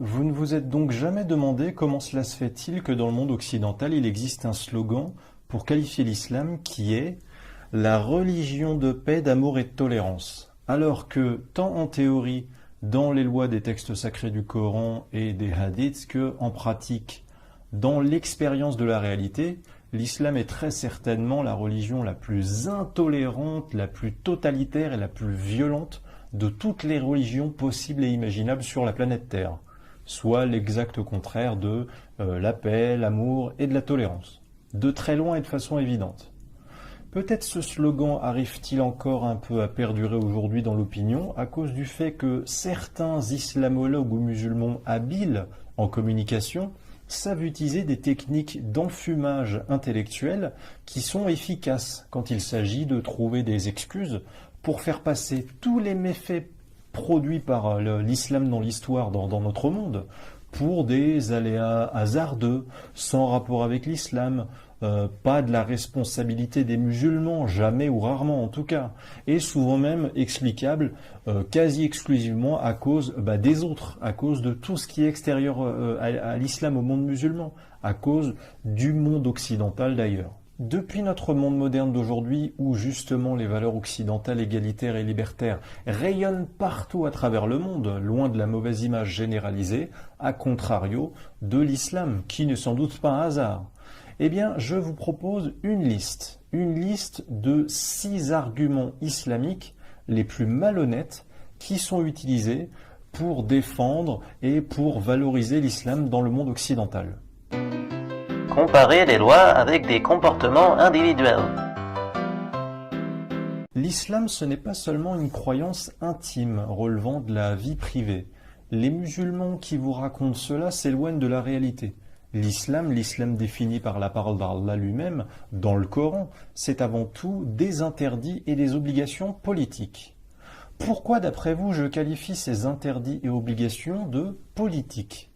Vous ne vous êtes donc jamais demandé comment cela se fait-il que dans le monde occidental, il existe un slogan pour qualifier l'islam qui est la religion de paix, d'amour et de tolérance, alors que tant en théorie, dans les lois des textes sacrés du Coran et des hadiths, que en pratique, dans l'expérience de la réalité, l'islam est très certainement la religion la plus intolérante, la plus totalitaire et la plus violente de toutes les religions possibles et imaginables sur la planète Terre, soit l'exact contraire de la paix, l'amour et de la tolérance, de très loin et de façon évidente. Peut-être ce slogan arrive-t-il encore un peu à perdurer aujourd'hui dans l'opinion à cause du fait que certains islamologues ou musulmans habiles en communication savent utiliser des techniques d'enfumage intellectuel qui sont efficaces quand il s'agit de trouver des excuses pour faire passer tous les méfaits produits par l'islam dans l'histoire, dans notre monde, pour des aléas hasardeux, sans rapport avec l'islam, pas de la responsabilité des musulmans, jamais ou rarement en tout cas, et souvent même explicable quasi exclusivement à cause des autres, à cause de tout ce qui est extérieur à l'islam, au monde musulman, à cause du monde occidental d'ailleurs. Depuis notre monde moderne d'aujourd'hui, où justement les valeurs occidentales égalitaires et libertaires rayonnent partout à travers le monde, loin de la mauvaise image généralisée, à contrario de l'islam, qui n'est sans doute pas un hasard, eh bien, je vous propose une liste de 6 arguments islamiques les plus malhonnêtes qui sont utilisés pour défendre et pour valoriser l'islam dans le monde occidental. Comparer les lois avec des comportements individuels. L'islam, ce n'est pas seulement une croyance intime relevant de la vie privée. Les musulmans qui vous racontent cela s'éloignent de la réalité. L'islam défini par la parole d'Allah lui-même, dans le Coran, c'est avant tout des interdits et des obligations politiques. Pourquoi, d'après vous, je qualifie ces interdits et obligations de politiques ?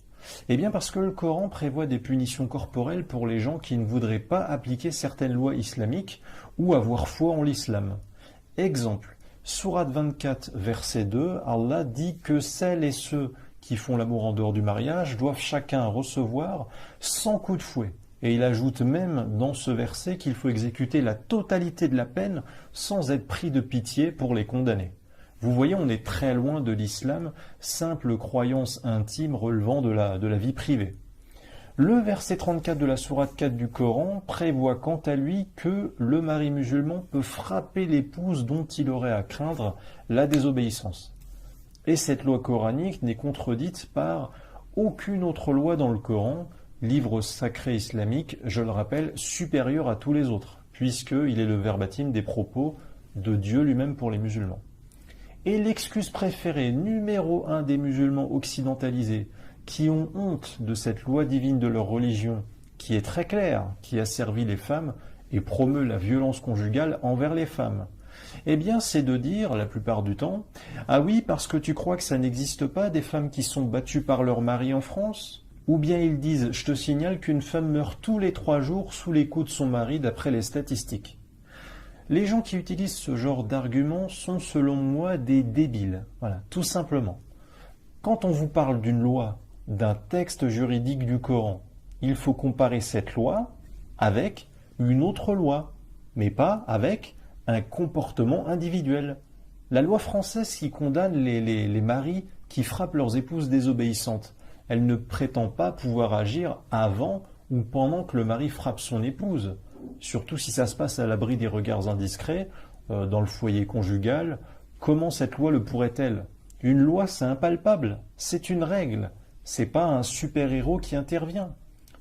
Eh bien parce que le Coran prévoit des punitions corporelles pour les gens qui ne voudraient pas appliquer certaines lois islamiques ou avoir foi en l'islam. Exemple, sourate 24, verset 2, Allah dit que celles et ceux qui font l'amour en dehors du mariage doivent chacun recevoir 100 coups de fouet. Et il ajoute même dans ce verset qu'il faut exécuter la totalité de la peine sans être pris de pitié pour les condamnés. Vous voyez, on est très loin de l'islam, simple croyance intime relevant de la vie privée. Le verset 34 de la sourate 4 du Coran prévoit quant à lui que le mari musulman peut frapper l'épouse dont il aurait à craindre la désobéissance. Et cette loi coranique n'est contredite par aucune autre loi dans le Coran, livre sacré islamique, je le rappelle, supérieur à tous les autres, puisqu'il est le verbatim des propos de Dieu lui-même pour les musulmans. Et l'excuse préférée numéro 1 des musulmans occidentalisés, qui ont honte de cette loi divine de leur religion, qui est très claire, qui asservit les femmes et promeut la violence conjugale envers les femmes, eh bien, c'est de dire, la plupart du temps, « Ah oui, parce que tu crois que ça n'existe pas, des femmes qui sont battues par leur mari en France ?» Ou bien ils disent « Je te signale qu'une femme meurt tous les 3 jours sous les coups de son mari d'après les statistiques. » Les gens qui utilisent ce genre d'arguments sont, selon moi, des débiles. Voilà, tout simplement. Quand on vous parle d'une loi, d'un texte juridique du Coran, il faut comparer cette loi avec une autre loi, mais pas avec un comportement individuel. La loi française qui condamne les maris qui frappent leurs épouses désobéissantes, elle ne prétend pas pouvoir agir avant ou pendant que le mari frappe son épouse, surtout si ça se passe à l'abri des regards indiscrets, dans le foyer conjugal. Comment cette loi le pourrait-elle ? Une loi, c'est impalpable, c'est une règle, c'est pas un super-héros qui intervient.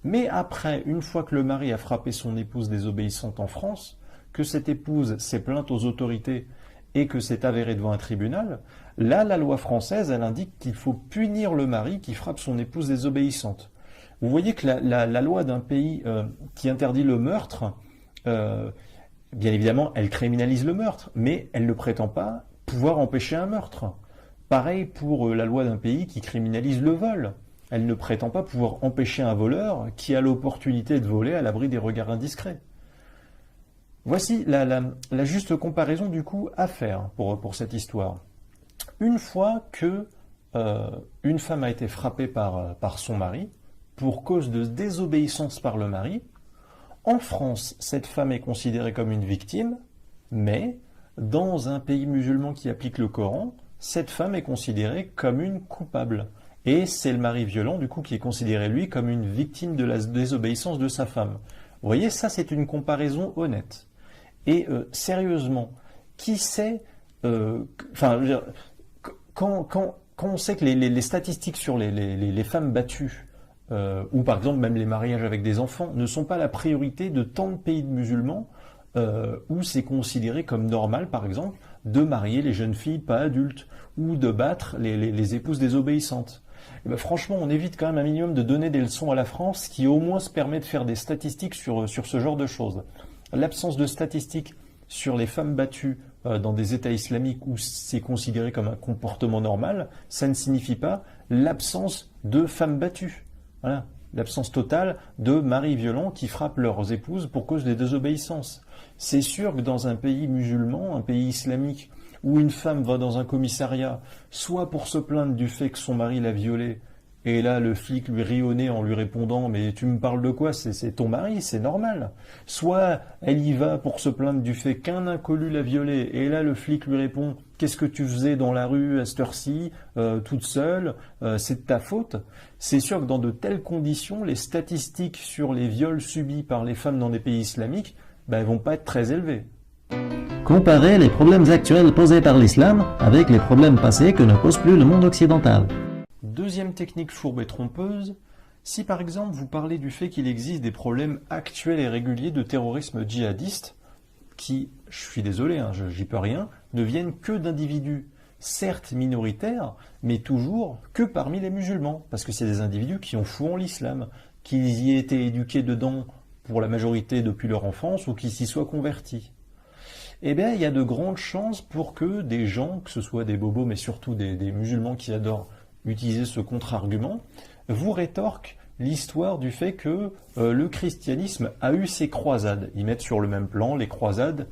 Mais après, une fois que le mari a frappé son épouse désobéissante en France, que cette épouse s'est plainte aux autorités et que c'est avéré devant un tribunal, là, la loi française, elle indique qu'il faut punir le mari qui frappe son épouse désobéissante. Vous voyez que la loi d'un pays qui interdit le meurtre, bien évidemment, elle criminalise le meurtre, mais elle ne prétend pas pouvoir empêcher un meurtre. Pareil pour la loi d'un pays qui criminalise le vol. Elle ne prétend pas pouvoir empêcher un voleur qui a l'opportunité de voler à l'abri des regards indiscrets. Voici la juste comparaison du coup à faire pour cette histoire. Une fois que une femme a été frappée par son mari pour cause de désobéissance par le mari. En France, cette femme est considérée comme une victime, mais dans un pays musulman qui applique le Coran, cette femme est considérée comme une coupable. Et c'est le mari violent, du coup, qui est considéré, lui, comme une victime de la désobéissance de sa femme. Vous voyez, ça, c'est une comparaison honnête. Et sérieusement, qui sait... Enfin, je veux dire, quand on sait que les statistiques sur les femmes battues, ou par exemple même les mariages avec des enfants, ne sont pas la priorité de tant de pays musulmans, où c'est considéré comme normal, par exemple, de marier les jeunes filles pas adultes, ou de battre les épouses désobéissantes. Et ben franchement, on évite quand même un minimum de donner des leçons à la France qui au moins se permet de faire des statistiques sur ce genre de choses. L'absence de statistiques sur les femmes battues dans des États islamiques où c'est considéré comme un comportement normal, ça ne signifie pas l'absence de femmes battues. Voilà. L'absence totale de maris violents qui frappent leurs épouses pour cause des désobéissances. C'est sûr que dans un pays musulman, un pays islamique, où une femme va dans un commissariat, soit pour se plaindre du fait que son mari l'a violée, et là le flic lui rit au nez en lui répondant « mais tu me parles de quoi? C'est ton mari, c'est normal ». Soit elle y va pour se plaindre du fait qu'un inconnu l'a violée, et là le flic lui répond « qu'est-ce que tu faisais dans la rue à cette heure-ci, toute seule, c'est de ta faute ». C'est sûr que dans de telles conditions, les statistiques sur les viols subis par les femmes dans des pays islamiques, elles vont pas être très élevées. Comparer les problèmes actuels posés par l'islam avec les problèmes passés que ne pose plus le monde occidental. Deuxième technique fourbe et trompeuse, si par exemple vous parlez du fait qu'il existe des problèmes actuels et réguliers de terrorisme djihadiste, qui, je suis désolé, j'y peux rien, ne viennent que d'individus, certes minoritaires, mais toujours que parmi les musulmans, parce que c'est des individus qui ont foi en l'islam, qu'ils y aient été éduqués dedans pour la majorité depuis leur enfance ou qu'ils s'y soient convertis. Eh bien, il y a de grandes chances pour que des gens, que ce soit des bobos, mais surtout des musulmans qui adorent utiliser ce contre-argument, vous rétorquent l'histoire du fait que le christianisme a eu ses croisades. Ils mettent sur le même plan les croisades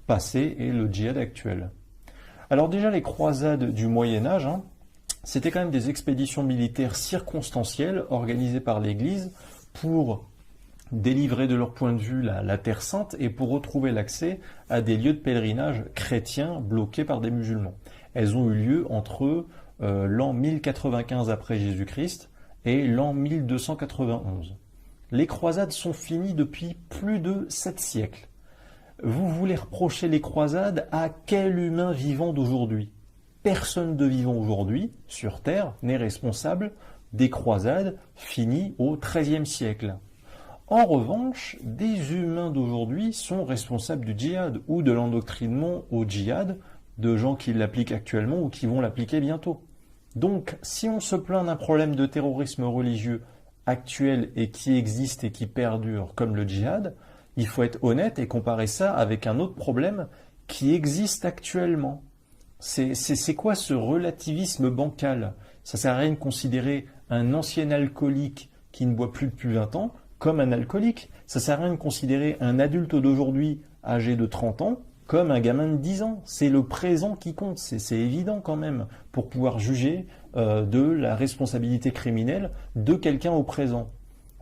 passées et le djihad actuel. Alors déjà, les croisades du Moyen-Âge, c'était quand même des expéditions militaires circonstancielles organisées par l'Église pour délivrer de leur point de vue la Terre Sainte et pour retrouver l'accès à des lieux de pèlerinage chrétiens bloqués par des musulmans. Elles ont eu lieu entre l'an 1095 après Jésus-Christ et l'an 1291. Les croisades sont finies depuis plus de 7 siècles. Vous voulez reprocher les croisades à quel humain vivant d'aujourd'hui? Personne de vivant aujourd'hui, sur Terre, n'est responsable des croisades finies au XIIIe siècle. En revanche, des humains d'aujourd'hui sont responsables du djihad ou de l'endoctrinement au djihad de gens qui l'appliquent actuellement ou qui vont l'appliquer bientôt. Donc, si on se plaint d'un problème de terrorisme religieux actuel et qui existe et qui perdure comme le djihad, il faut être honnête et comparer ça avec un autre problème qui existe actuellement. C'est quoi ce relativisme bancal? Ça sert à rien de considérer un ancien alcoolique qui ne boit plus depuis 20 ans comme un alcoolique. Ça sert à rien de considérer un adulte d'aujourd'hui âgé de 30 ans comme un gamin de 10 ans. C'est le présent qui compte, c'est évident quand même, pour pouvoir juger de la responsabilité criminelle de quelqu'un au présent.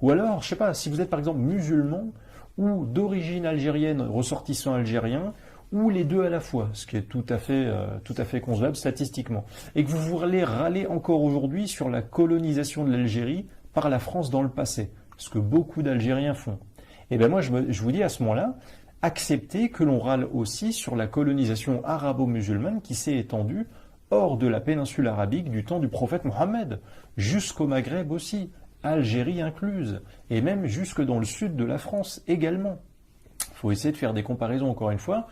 Ou alors, je sais pas, si vous êtes par exemple musulman ou d'origine algérienne, ressortissant algérien, ou les deux à la fois, ce qui est tout à fait concevable statistiquement, et que vous voulez râler encore aujourd'hui sur la colonisation de l'Algérie par la France dans le passé, ce que beaucoup d'Algériens font. Et bien moi, je vous dis à ce moment-là, acceptez que l'on râle aussi sur la colonisation arabo-musulmane qui s'est étendue hors de la péninsule arabique du temps du prophète Mohammed, jusqu'au Maghreb aussi, Algérie incluse, et même jusque dans le sud de la France également. Il faut essayer de faire des comparaisons, encore une fois,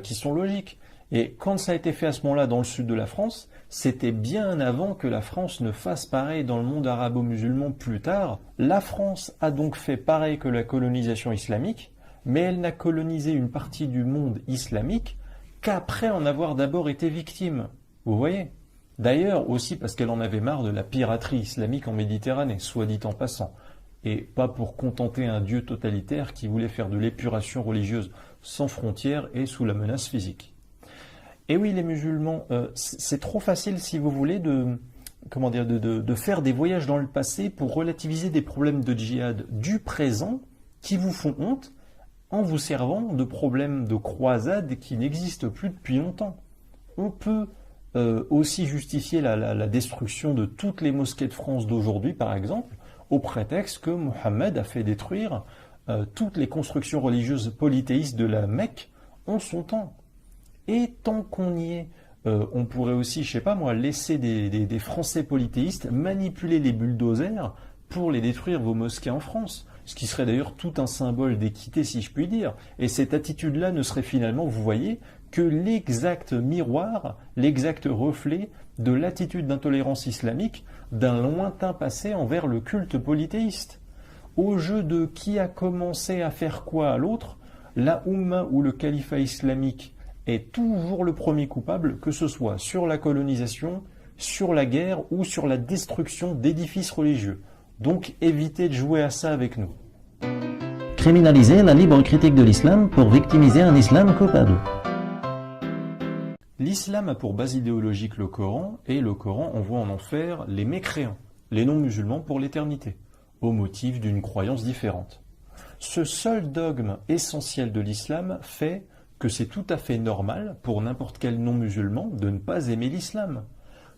qui sont logiques. Et quand ça a été fait à ce moment-là dans le sud de la France, c'était bien avant que la France ne fasse pareil dans le monde arabo-musulman plus tard. La France a donc fait pareil que la colonisation islamique, mais elle n'a colonisé une partie du monde islamique qu'après en avoir d'abord été victime. Vous voyez? D'ailleurs, aussi parce qu'elle en avait marre de la piraterie islamique en Méditerranée, soit dit en passant, et pas pour contenter un dieu totalitaire qui voulait faire de l'épuration religieuse sans frontières et sous la menace physique. Et oui, les musulmans, c'est trop facile, si vous voulez, comment dire, de faire des voyages dans le passé pour relativiser des problèmes de djihad du présent qui vous font honte en vous servant de problèmes de croisade qui n'existent plus depuis longtemps. On peut aussi justifier la destruction de toutes les mosquées de France d'aujourd'hui, par exemple, au prétexte que Mohammed a fait détruire toutes les constructions religieuses polythéistes de la Mecque en son temps. Et tant qu'on y est, on pourrait aussi, je sais pas moi, laisser des Français polythéistes manipuler les bulldozers pour les détruire vos mosquées en France. Ce qui serait d'ailleurs tout un symbole d'équité, si je puis dire. Et cette attitude-là ne serait finalement, vous voyez, que l'exact miroir, l'exact reflet de l'attitude d'intolérance islamique d'un lointain passé envers le culte polythéiste. Au jeu de qui a commencé à faire quoi à l'autre, la Oumma ou le califat islamique est toujours le premier coupable, que ce soit sur la colonisation, sur la guerre ou sur la destruction d'édifices religieux. Donc évitez de jouer à ça avec nous. Criminaliser la libre critique de l'islam pour victimiser un islam coupable. L'islam a pour base idéologique le Coran, et le Coran envoie en enfer les mécréants, les non-musulmans pour l'éternité, au motif d'une croyance différente. Ce seul dogme essentiel de l'islam fait que c'est tout à fait normal pour n'importe quel non-musulman de ne pas aimer l'islam.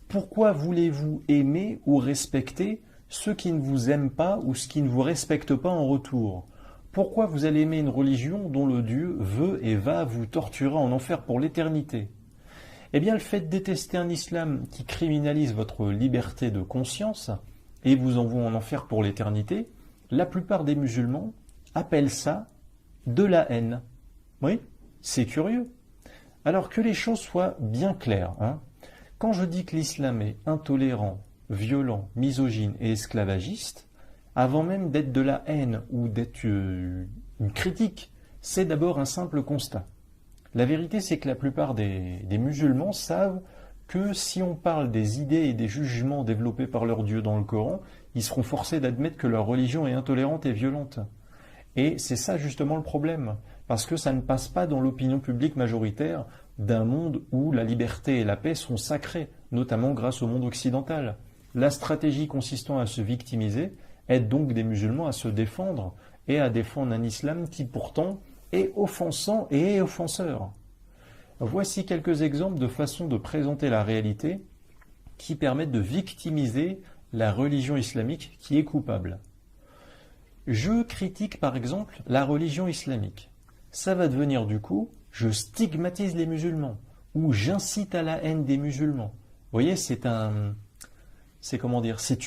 Pourquoi voulez-vous aimer ou respecter ceux qui ne vous aiment pas ou ceux qui ne vous respectent pas en retour? Pourquoi vous allez aimer une religion dont le Dieu veut et va vous torturer en enfer pour l'éternité? Eh bien, le fait de détester un islam qui criminalise votre liberté de conscience et vous envoie en enfer pour l'éternité, la plupart des musulmans appellent ça de la haine. Oui, c'est curieux. Alors que les choses soient bien claires, hein. Quand je dis que l'islam est intolérant, violent, misogyne et esclavagiste, avant même d'être de la haine ou d'être une critique, c'est d'abord un simple constat. La vérité, c'est que la plupart des musulmans savent que si on parle des idées et des jugements développés par leur Dieu dans le Coran, ils seront forcés d'admettre que leur religion est intolérante et violente. Et c'est ça justement le problème, parce que ça ne passe pas dans l'opinion publique majoritaire d'un monde où la liberté et la paix sont sacrées, notamment grâce au monde occidental. La stratégie consistant à se victimiser aide donc des musulmans à se défendre et à défendre un islam qui pourtant est offensant et est offenseur. Voici quelques exemples de façons de présenter la réalité qui permettent de victimiser la religion islamique qui est coupable. Je critique par exemple la religion islamique. Ça va devenir du coup, je stigmatise les musulmans ou j'incite à la haine des musulmans. Vous voyez, c'est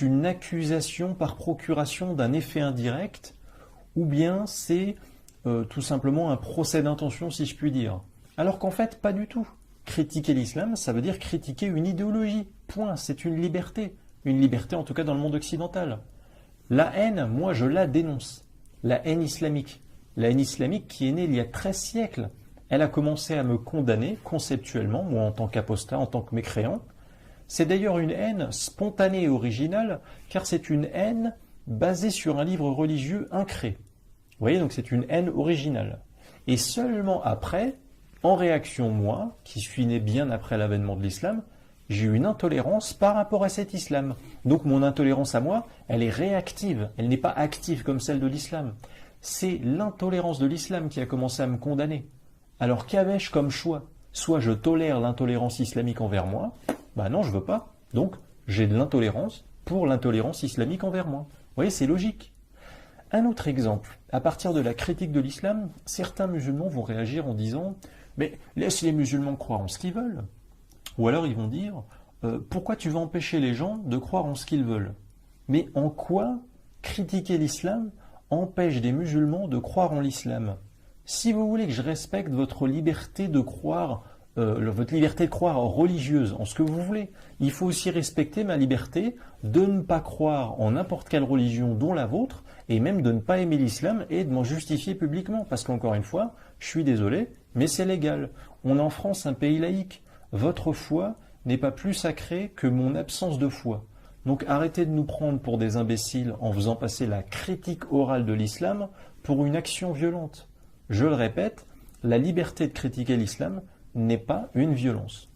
une accusation par procuration d'un effet indirect, ou bien c'est tout simplement un procès d'intention, si je puis dire. Alors qu'en fait, pas du tout. Critiquer l'islam, ça veut dire critiquer une idéologie. Point, c'est une liberté. Une liberté en tout cas dans le monde occidental. La haine, moi je la dénonce. La haine islamique. La haine islamique qui est née il y a 13 siècles. Elle a commencé à me condamner conceptuellement, moi en tant qu'apostat, en tant que mécréant. C'est d'ailleurs une haine spontanée et originale, car c'est une haine basée sur un livre religieux incré. Vous voyez, donc c'est une haine originale. Et seulement après, en réaction, moi, qui suis né bien après l'avènement de l'islam, j'ai eu une intolérance par rapport à cet islam. Donc mon intolérance à moi, elle est réactive, elle n'est pas active comme celle de l'islam. C'est l'intolérance de l'islam qui a commencé à me condamner. Alors qu'avais-je comme choix? Soit je tolère l'intolérance islamique envers moi, bah non, je veux pas. Donc j'ai de l'intolérance pour l'intolérance islamique envers moi. Vous voyez, c'est logique. Un autre exemple, à partir de la critique de l'islam, certains musulmans vont réagir en disant « Mais laisse les musulmans croire en ce qu'ils veulent ». Ou alors ils vont dire « Pourquoi tu vas empêcher les gens de croire en ce qu'ils veulent ?» Mais en quoi critiquer l'islam empêche des musulmans de croire en l'islam? Si vous voulez que je respecte votre liberté de croire, religieuse, en ce que vous voulez, il faut aussi respecter ma liberté de ne pas croire en n'importe quelle religion dont la vôtre, et même de ne pas aimer l'islam et de m'en justifier publiquement. Parce qu'encore une fois, je suis désolé, mais c'est légal. On est en France, un pays laïque. Votre foi n'est pas plus sacrée que mon absence de foi. Donc arrêtez de nous prendre pour des imbéciles en faisant passer la critique orale de l'islam pour une action violente. Je le répète, la liberté de critiquer l'islam n'est pas une violence.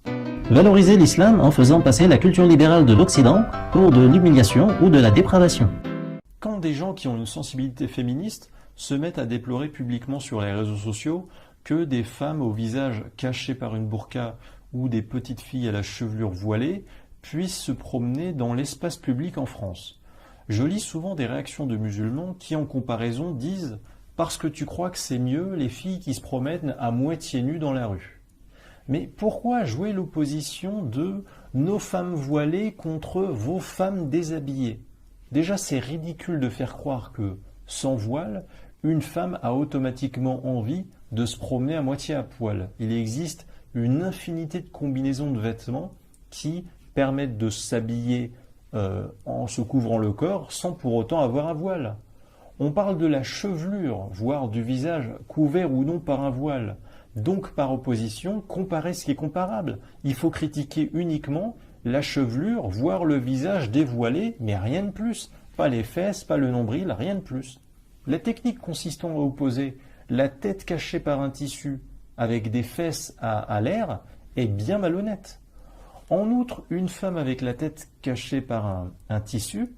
Valoriser l'islam en faisant passer la culture libérale de l'Occident pour de l'humiliation ou de la dépravation. Quand des gens qui ont une sensibilité féministe se mettent à déplorer publiquement sur les réseaux sociaux que des femmes au visage caché par une burqa ou des petites filles à la chevelure voilée puissent se promener dans l'espace public en France. Je lis souvent des réactions de musulmans qui, en comparaison, disent « parce que tu crois que c'est mieux les filles qui se promènent à moitié nues dans la rue ». Mais pourquoi jouer l'opposition de nos femmes voilées contre vos femmes déshabillées? Déjà, c'est ridicule de faire croire que, sans voile, une femme a automatiquement envie de se promener à moitié à poil. Il existe une infinité de combinaisons de vêtements qui permettent de s'habiller en se couvrant le corps sans pour autant avoir un voile. On parle de la chevelure, voire du visage couvert ou non par un voile. Donc, par opposition, comparer ce qui est comparable. Il faut critiquer uniquement la chevelure, voire le visage dévoilé, mais rien de plus. Pas les fesses, pas le nombril, rien de plus. La technique consistant à opposer la tête cachée par un tissu avec des fesses à l'air est bien malhonnête. En outre, une femme avec la tête cachée par un tissu,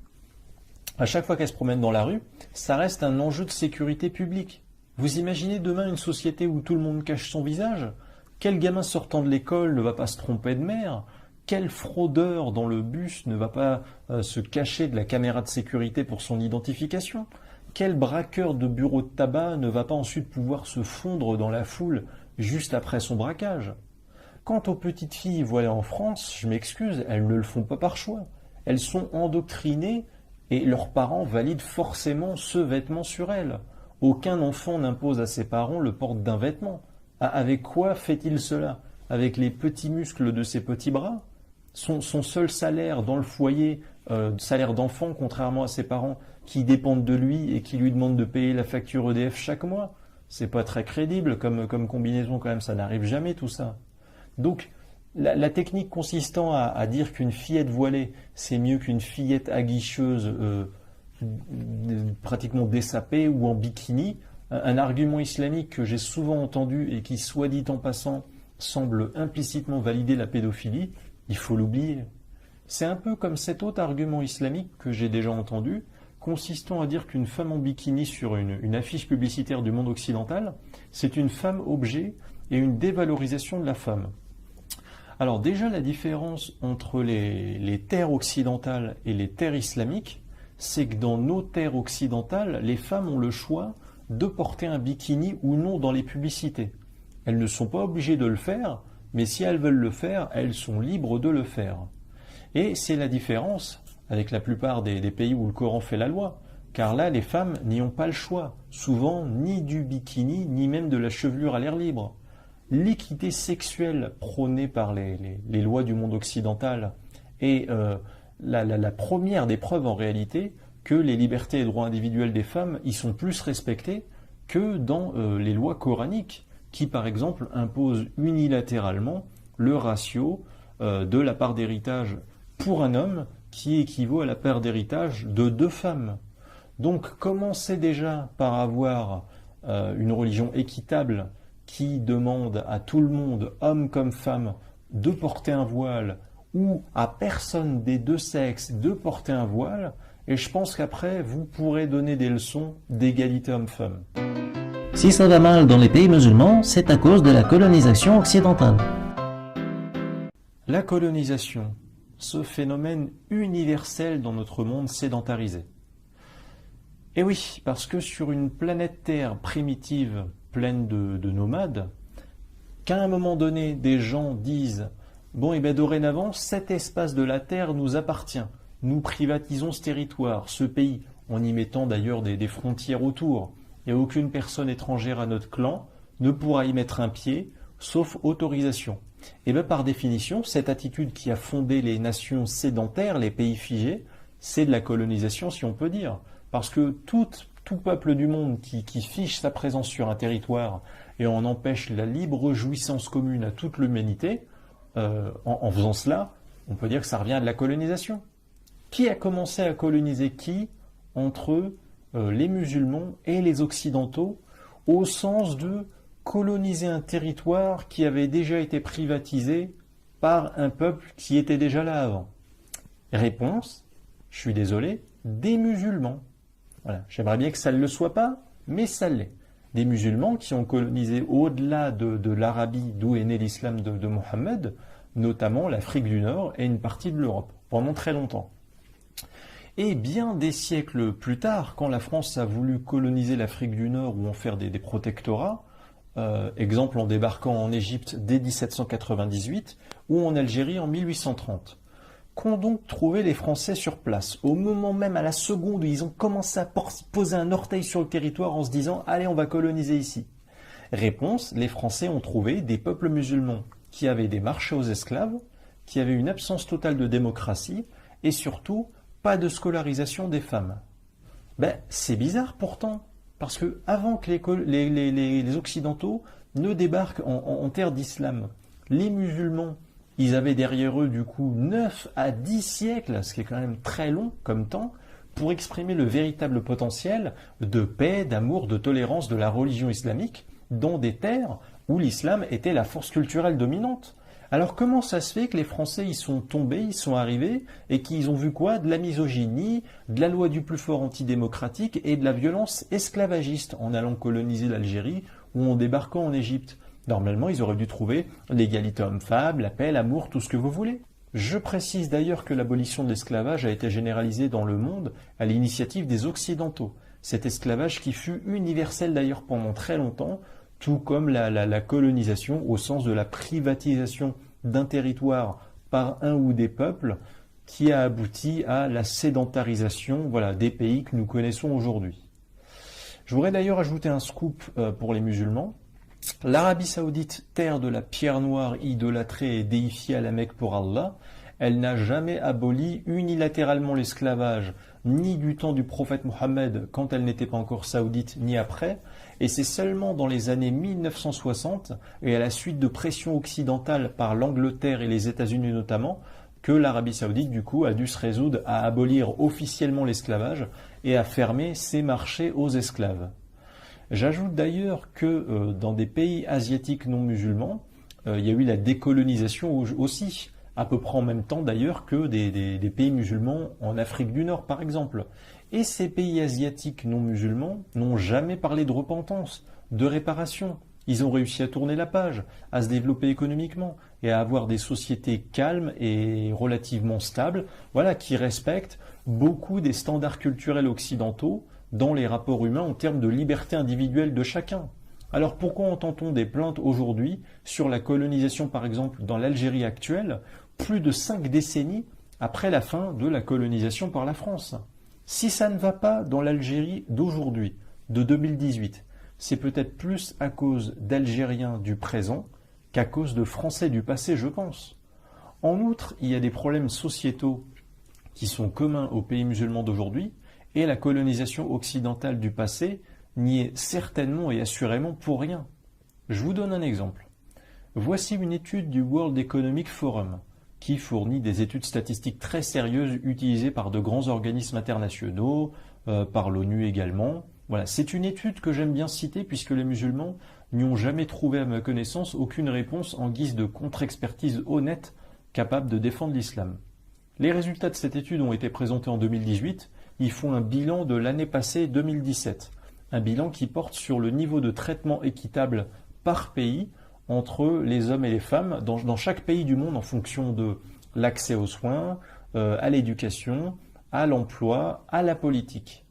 à chaque fois qu'elle se promène dans la rue, ça reste un enjeu de sécurité publique. Vous imaginez demain une société où tout le monde cache son visage? Quel gamin sortant de l'école ne va pas se tromper de mère? Quel fraudeur dans le bus ne va pas se cacher de la caméra de sécurité pour son identification? Quel braqueur de bureau de tabac ne va pas ensuite pouvoir se fondre dans la foule juste après son braquage? Quant aux petites filles voilées en France, je m'excuse, elles ne le font pas par choix. Elles sont endoctrinées et leurs parents valident forcément ce vêtement sur elles. Aucun enfant n'impose à ses parents le port d'un vêtement. Avec quoi fait-il cela? Avec les petits muscles de ses petits bras? Son seul salaire dans le foyer, salaire d'enfant, contrairement à ses parents qui dépendent de lui et qui lui demandent de payer la facture EDF chaque mois. C'est pas très crédible comme combinaison quand même, ça n'arrive jamais tout ça. Donc la technique consistant à dire qu'une fillette voilée c'est mieux qu'une fillette aguicheuse pratiquement dessapée ou en bikini, un argument islamique que j'ai souvent entendu et qui, soit dit en passant, semble implicitement valider la pédophilie, il faut l'oublier. C'est un peu comme cet autre argument islamique que j'ai déjà entendu, consistant à dire qu'une femme en bikini sur une affiche publicitaire du monde occidental, c'est une femme objet et une dévalorisation de la femme. Alors déjà, la différence entre les terres occidentales et les terres islamiques, c'est que dans nos terres occidentales, les femmes ont le choix de porter un bikini ou non dans les publicités. Elles ne sont pas obligées de le faire, mais si elles veulent le faire, elles sont libres de le faire. Et c'est la différence avec la plupart des pays où le Coran fait la loi, car là, les femmes n'y ont pas le choix, souvent ni du bikini, ni même de la chevelure à l'air libre. L'équité sexuelle prônée par les lois du monde occidental est la première des preuves en réalité que les libertés et droits individuels des femmes y sont plus respectés que dans les lois coraniques qui par exemple imposent unilatéralement le ratio de la part d'héritage pour un homme qui équivaut à la part d'héritage de 2 femmes. Donc commencez déjà par avoir une religion équitable qui demande à tout le monde, hommes comme femmes, de porter un voile ou à personne des 2 sexes de porter un voile, et je pense qu'après, vous pourrez donner des leçons d'égalité homme-femme. Si ça va mal dans les pays musulmans, c'est à cause de la colonisation occidentale. La colonisation, ce phénomène universel dans notre monde sédentarisé. Et oui, parce que sur une planète Terre primitive, pleine de nomades, qu'à un moment donné, des gens disent « Bon, et bien dorénavant, cet espace de la Terre nous appartient. Nous privatisons ce territoire, ce pays, en y mettant d'ailleurs des frontières autour. Et aucune personne étrangère à notre clan ne pourra y mettre un pied, sauf autorisation. » Et bien par définition, cette attitude qui a fondé les nations sédentaires, les pays figés, c'est de la colonisation si on peut dire. Parce que tout peuple du monde qui fiche sa présence sur un territoire et en empêche la libre jouissance commune à toute l'humanité, en faisant cela, on peut dire que ça revient à de la colonisation. Qui a commencé à coloniser qui entre les musulmans et les occidentaux au sens de coloniser un territoire qui avait déjà été privatisé par un peuple qui était déjà là avant? Réponse, je suis désolé, des musulmans. Voilà, j'aimerais bien que ça ne le soit pas, mais ça l'est. Des musulmans qui ont colonisé au-delà de l'Arabie d'où est né l'islam de Mohammed, notamment l'Afrique du Nord et une partie de l'Europe, pendant très longtemps. Et bien des siècles plus tard, quand la France a voulu coloniser l'Afrique du Nord ou en faire des protectorats, exemple en débarquant en Égypte dès 1798 ou en Algérie en 1830, qu'ont donc trouvé les Français sur place, au moment même, à la seconde où ils ont commencé à poser un orteil sur le territoire en se disant « Allez, on va coloniser ici ». Réponse, les Français ont trouvé des peuples musulmans qui avaient des marchés aux esclaves, qui avaient une absence totale de démocratie et surtout pas de scolarisation des femmes. Ben, c'est bizarre pourtant, parce que avant que les Occidentaux ne débarquent en terre d'islam, les musulmans, ils avaient derrière eux du coup 9 à 10 siècles, ce qui est quand même très long comme temps, pour exprimer le véritable potentiel de paix, d'amour, de tolérance de la religion islamique dans des terres où l'islam était la force culturelle dominante. Alors comment ça se fait que les Français y sont tombés, ils sont arrivés, et qu'ils ont vu quoi? De la misogynie, de la loi du plus fort antidémocratique et de la violence esclavagiste en allant coloniser l'Algérie ou en débarquant en Égypte? Normalement, ils auraient dû trouver l'égalité homme-femme, la paix, l'amour, tout ce que vous voulez. Je précise d'ailleurs que l'abolition de l'esclavage a été généralisée dans le monde à l'initiative des Occidentaux. Cet esclavage qui fut universel d'ailleurs pendant très longtemps, tout comme la colonisation au sens de la privatisation d'un territoire par un ou des peuples qui a abouti à la sédentarisation des pays que nous connaissons aujourd'hui. Je voudrais d'ailleurs ajouter un scoop pour les musulmans. L'Arabie Saoudite, terre de la pierre noire idolâtrée et déifiée à la Mecque pour Allah, elle n'a jamais aboli unilatéralement l'esclavage, ni du temps du prophète Mohammed quand elle n'était pas encore saoudite, ni après, et c'est seulement dans les années 1960, et à la suite de pressions occidentales par l'Angleterre et les États-Unis notamment, que l'Arabie Saoudite du coup a dû se résoudre à abolir officiellement l'esclavage et à fermer ses marchés aux esclaves. J'ajoute d'ailleurs que dans des pays asiatiques non musulmans, il y a eu la décolonisation aussi, à peu près en même temps d'ailleurs que des pays musulmans en Afrique du Nord par exemple. Et ces pays asiatiques non musulmans n'ont jamais parlé de repentance, de réparation. Ils ont réussi à tourner la page, à se développer économiquement et à avoir des sociétés calmes et relativement stables, qui respectent beaucoup des standards culturels occidentaux dans les rapports humains en termes de liberté individuelle de chacun. Alors pourquoi entend-on des plaintes aujourd'hui sur la colonisation par exemple dans l'Algérie actuelle, plus de 5 décennies après la fin de la colonisation par la France? Si ça ne va pas dans l'Algérie d'aujourd'hui, de 2018, c'est peut-être plus à cause d'Algériens du présent qu'à cause de Français du passé, je pense. En outre, il y a des problèmes sociétaux qui sont communs aux pays musulmans d'aujourd'hui, et la colonisation occidentale du passé n'y est certainement et assurément pour rien. Je vous donne un exemple. Voici une étude du World Economic Forum, qui fournit des études statistiques très sérieuses utilisées par de grands organismes internationaux, par l'ONU également. Voilà, c'est une étude que j'aime bien citer puisque les musulmans n'y ont jamais trouvé à ma connaissance aucune réponse en guise de contre-expertise honnête capable de défendre l'islam. Les résultats de cette étude ont été présentés en 2018. Ils font un bilan de l'année passée 2017. Un bilan qui porte sur le niveau de traitement équitable par pays entre les hommes et les femmes dans chaque pays du monde en fonction de l'accès aux soins, à l'éducation, à l'emploi, à la politique.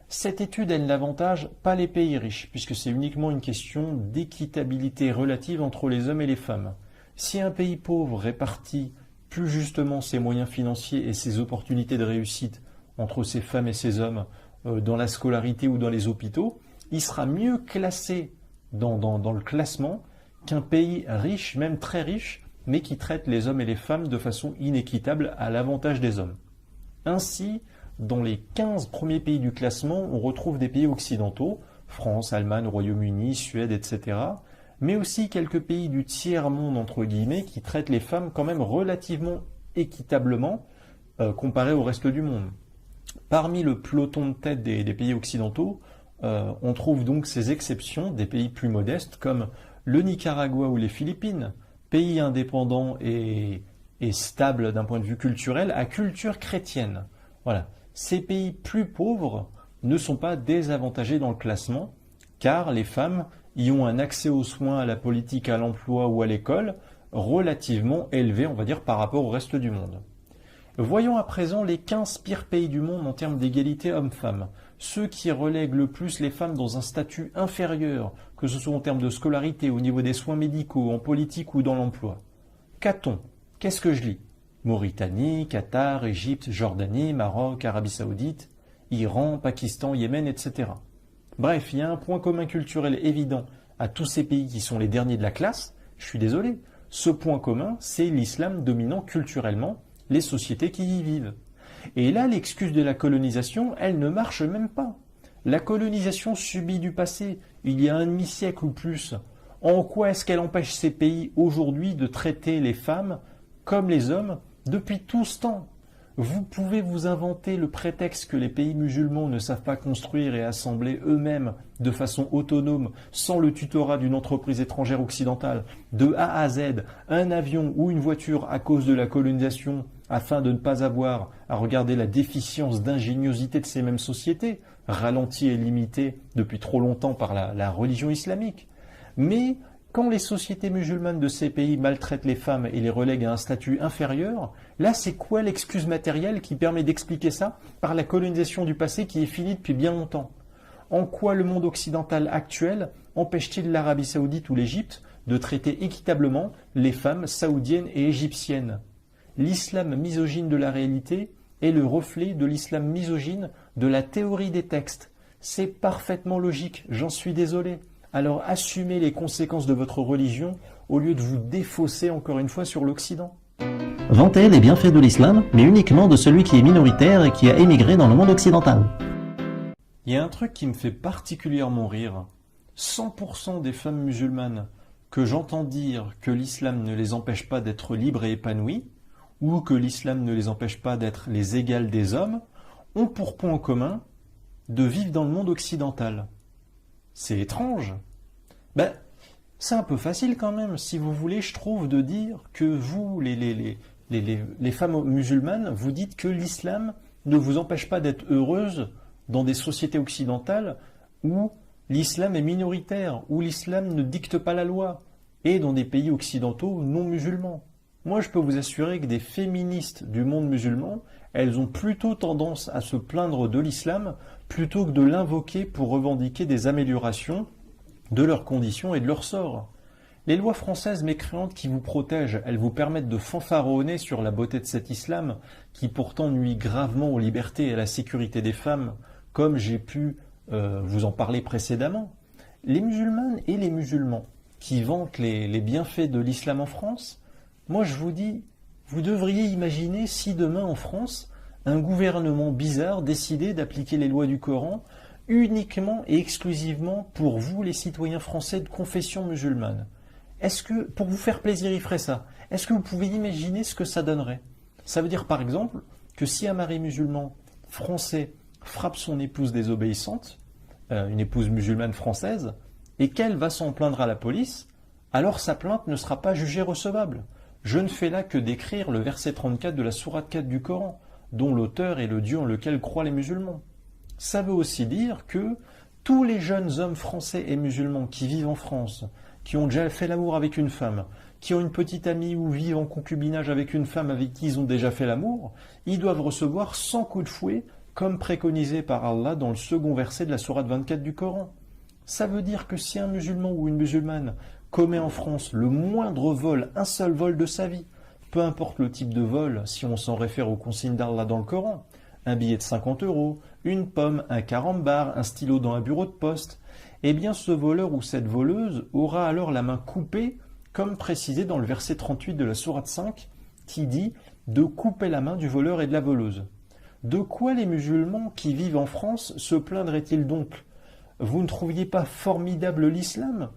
Cette étude, elle n'avantage pas les pays riches, puisque c'est uniquement une question d'équitabilité relative entre les hommes et les femmes. Si un pays pauvre répartit plus justement ses moyens financiers et ses opportunités de réussite entre ces femmes et ces hommes dans la scolarité ou dans les hôpitaux, il sera mieux classé dans le classement qu'un pays riche, même très riche, mais qui traite les hommes et les femmes de façon inéquitable à l'avantage des hommes. Ainsi, dans les 15 premiers pays du classement, on retrouve des pays occidentaux, France, Allemagne, Royaume-Uni, Suède, etc., mais aussi quelques pays du tiers-monde, entre guillemets, qui traitent les femmes quand même relativement équitablement comparé au reste du monde. Parmi le peloton de tête des pays occidentaux, On trouve donc ces exceptions des pays plus modestes comme le Nicaragua ou les Philippines, pays indépendants et stables d'un point de vue culturel, à culture chrétienne. Voilà. Ces pays plus pauvres ne sont pas désavantagés dans le classement, car les femmes y ont un accès aux soins, à la politique, à l'emploi ou à l'école relativement élevé, on va dire, par rapport au reste du monde. Voyons à présent les 15 pires pays du monde en termes d'égalité hommes-femmes, ceux qui relèguent le plus les femmes dans un statut inférieur, que ce soit en termes de scolarité, au niveau des soins médicaux, en politique ou dans l'emploi. Qu'a-t-on? Qu'est-ce que je lis? Mauritanie, Qatar, Égypte, Jordanie, Maroc, Arabie Saoudite, Iran, Pakistan, Yémen, etc. Bref, il y a un point commun culturel évident à tous ces pays qui sont les derniers de la classe. Je suis désolé. Ce point commun, c'est l'islam dominant culturellement les sociétés qui y vivent. Et là, l'excuse de la colonisation, elle ne marche même pas. La colonisation subie du passé, il y a un demi-siècle ou plus, en quoi est-ce qu'elle empêche ces pays aujourd'hui de traiter les femmes comme les hommes depuis tout ce temps? Vous pouvez vous inventer le prétexte que les pays musulmans ne savent pas construire et assembler eux-mêmes de façon autonome, sans le tutorat d'une entreprise étrangère occidentale, de A à Z, un avion ou une voiture à cause de la colonisation, afin de ne pas avoir à regarder la déficience d'ingéniosité de ces mêmes sociétés, ralentie et limitée depuis trop longtemps par la religion islamique. Mais quand les sociétés musulmanes de ces pays maltraitent les femmes et les relèguent à un statut inférieur, là c'est quoi l'excuse matérielle qui permet d'expliquer ça par la colonisation du passé qui est finie depuis bien longtemps? En quoi le monde occidental actuel empêche-t-il l'Arabie Saoudite ou l'Égypte de traiter équitablement les femmes saoudiennes et égyptiennes? L'islam misogyne de la réalité est le reflet de l'islam misogyne de la théorie des textes. C'est parfaitement logique, j'en suis désolé. Alors assumez les conséquences de votre religion au lieu de vous défausser encore une fois sur l'Occident. Vantez les bienfaits de l'islam, mais uniquement de celui qui est minoritaire et qui a émigré dans le monde occidental. Il y a un truc qui me fait particulièrement rire. 100% des femmes musulmanes que j'entends dire que l'islam ne les empêche pas d'être libres et épanouies, ou que l'islam ne les empêche pas d'être les égales des hommes, ont pour point en commun de vivre dans le monde occidental. C'est étrange. Ben, c'est un peu facile quand même, si vous voulez, je trouve, de dire que vous, les femmes musulmanes, vous dites que l'islam ne vous empêche pas d'être heureuse dans des sociétés occidentales où l'islam est minoritaire, où l'islam ne dicte pas la loi, et dans des pays occidentaux non musulmans. Moi, je peux vous assurer que des féministes du monde musulman, elles ont plutôt tendance à se plaindre de l'islam plutôt que de l'invoquer pour revendiquer des améliorations de leurs conditions et de leur sort. Les lois françaises mécréantes qui vous protègent, elles vous permettent de fanfaronner sur la beauté de cet islam qui pourtant nuit gravement aux libertés et à la sécurité des femmes, comme j'ai pu vous en parler précédemment. Les musulmanes et les musulmans qui vantent les bienfaits de l'islam en France, moi je vous dis, vous devriez imaginer si demain en France, un gouvernement bizarre décidait d'appliquer les lois du Coran uniquement et exclusivement pour vous les citoyens français de confession musulmane. Est-ce que, pour vous faire plaisir, il ferait ça? Est-ce que vous pouvez imaginer ce que ça donnerait? Ça veut dire par exemple que si un mari musulman français frappe son épouse désobéissante, une épouse musulmane française, et qu'elle va s'en plaindre à la police, alors sa plainte ne sera pas jugée recevable. Je ne fais là que décrire le verset 34 de la sourate 4 du Coran, dont l'auteur est le Dieu en lequel croient les musulmans. Ça veut aussi dire que tous les jeunes hommes français et musulmans qui vivent en France, qui ont déjà fait l'amour avec une femme, qui ont une petite amie ou vivent en concubinage avec une femme avec qui ils ont déjà fait l'amour, ils doivent recevoir 100 coups de fouet, comme préconisé par Allah dans le second verset de la sourate 24 du Coran. Ça veut dire que si un musulman ou une musulmane commet en France le moindre vol, un seul vol de sa vie, peu importe le type de vol, si on s'en réfère aux consignes d'Allah dans le Coran, un billet de 50 €, une pomme, un carambar, un stylo dans un bureau de poste, eh bien ce voleur ou cette voleuse aura alors la main coupée, comme précisé dans le verset 38 de la sourate 5, qui dit de couper la main du voleur et de la voleuse. De quoi les musulmans qui vivent en France se plaindraient-ils donc? Vous ne trouviez pas formidable l'islam?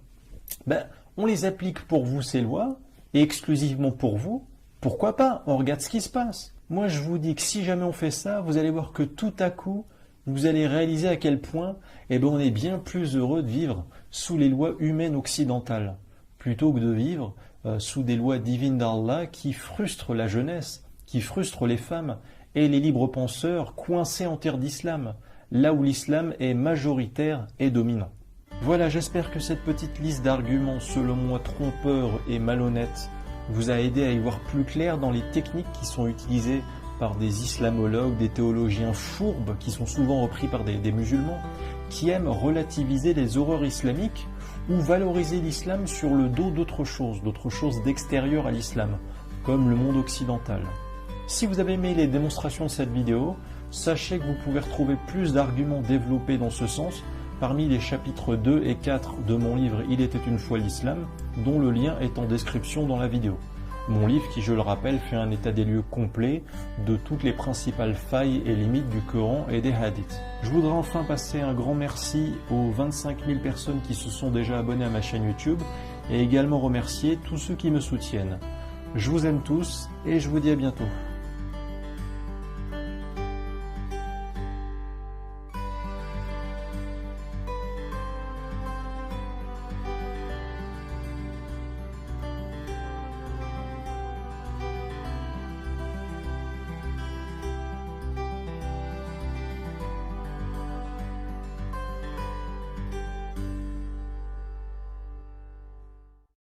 Ben, on les applique pour vous ces lois, et exclusivement pour vous. Pourquoi pas? On regarde ce qui se passe. Moi je vous dis que si jamais on fait ça, vous allez voir que tout à coup, vous allez réaliser à quel point on est bien plus heureux de vivre sous les lois humaines occidentales, plutôt que de vivre sous des lois divines d'Allah qui frustrent la jeunesse, qui frustrent les femmes et les libres penseurs coincés en terre d'islam, là où l'islam est majoritaire et dominant. Voilà, j'espère que cette petite liste d'arguments, selon moi trompeurs et malhonnêtes, vous a aidé à y voir plus clair dans les techniques qui sont utilisées par des islamologues, des théologiens fourbes, qui sont souvent repris par des musulmans, qui aiment relativiser les horreurs islamiques ou valoriser l'islam sur le dos d'autres choses d'extérieur à l'islam, comme le monde occidental. Si vous avez aimé les démonstrations de cette vidéo, sachez que vous pouvez retrouver plus d'arguments développés dans ce sens parmi les chapitres 2 et 4 de mon livre « Il était une fois l'islam », dont le lien est en description dans la vidéo. Mon livre qui, je le rappelle, fait un état des lieux complet de toutes les principales failles et limites du Coran et des hadiths. Je voudrais enfin passer un grand merci aux 25 000 personnes qui se sont déjà abonnées à ma chaîne YouTube et également remercier tous ceux qui me soutiennent. Je vous aime tous et je vous dis à bientôt.